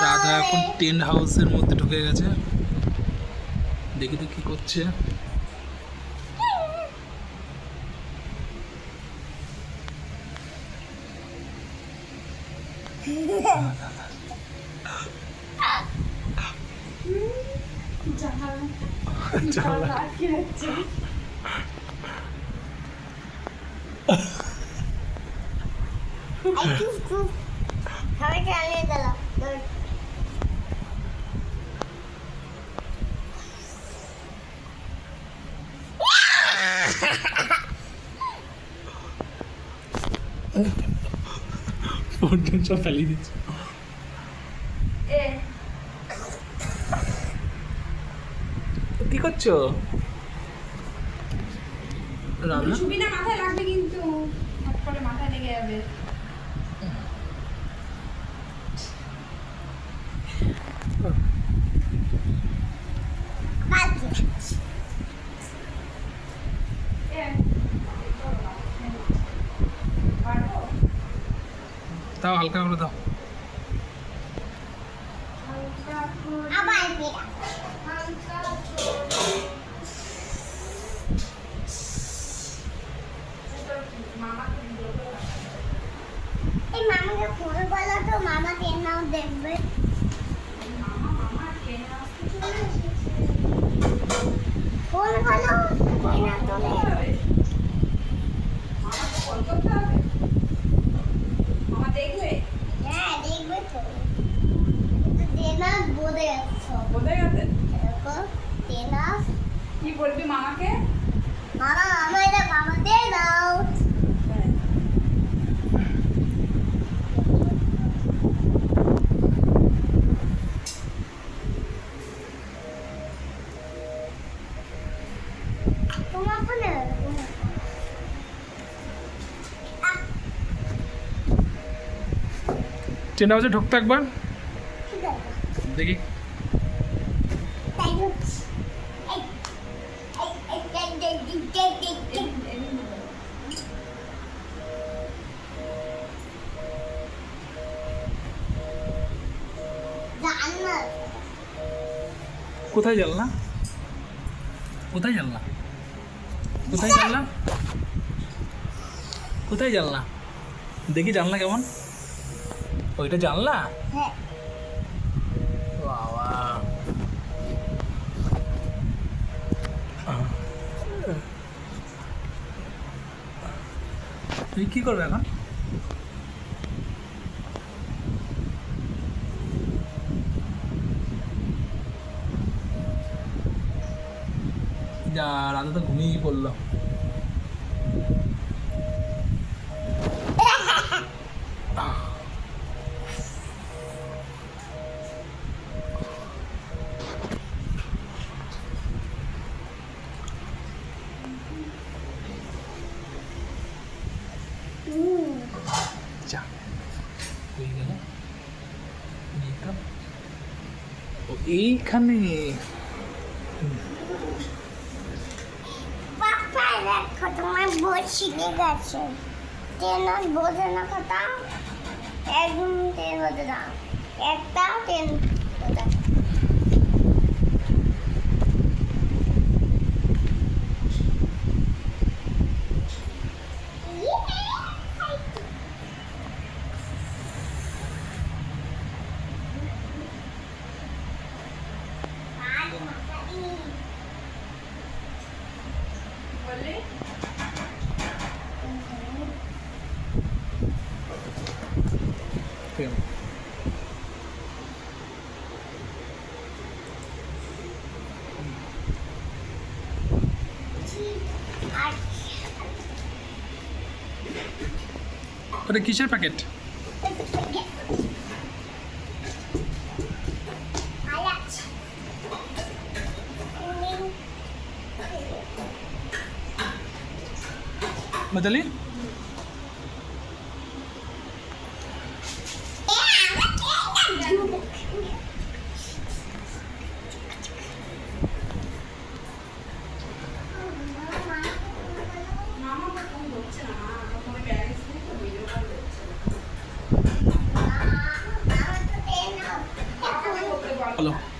রাধা এখন টেন্ট হাউসের মধ্যে ঢুকে গেছে, দেখি তো কি করছে। ফোনটা সব ফেলিয়ে দিচ্ছে। কি করছো রান্না? সুবিধা মাথায় লাগবে কিন্তু হাত করে মাথায় লেগে যাবে। দাও হালকা করে দাও। মামাকে ফোন বলো তো, মামা কেন নাও দেখবে। ফোন বলো মামা দেখবে? হ্যাঁ দেখবে তো, তেনাস বোঝে যাচ্ছ বোঝা গেছে? এরকম তেনাস। কি বলবি মামাকে? মামা মামা এটা মামাতে দাও। তোমার ফোনে টেন্ট হাউসে ঢুকতে একবার ঠিক আছে। দেখি। তাই হচ্ছে। জান্নাত কোথায় জানলা? কোথায় জানলা? কোথায় জানলা? কোথায় জানলা? দেখি জানলা কেমন? ওইটা জানলা? হ্যাঁ বাবা, তুই কি করবে এখন? যা, রাতে তো ঘুমিয়ে পড়লো। যা, হয়ে গেল মেকআপ। ও এইখানে পাপা দেখো তোমার বই শিখে গেছে। তেনাস বোঝে না কথা, একদম তেল বোঝে না, একটা তেল বোঝে। বললি? ঠিক আছে। ওটা কিসের প্যাকেট? মিতালি, মামা আমার ফোন ধরছে না, আমার ফোনে ব্যালেন্স নেই তো, ভিডিও কল করছে। বলো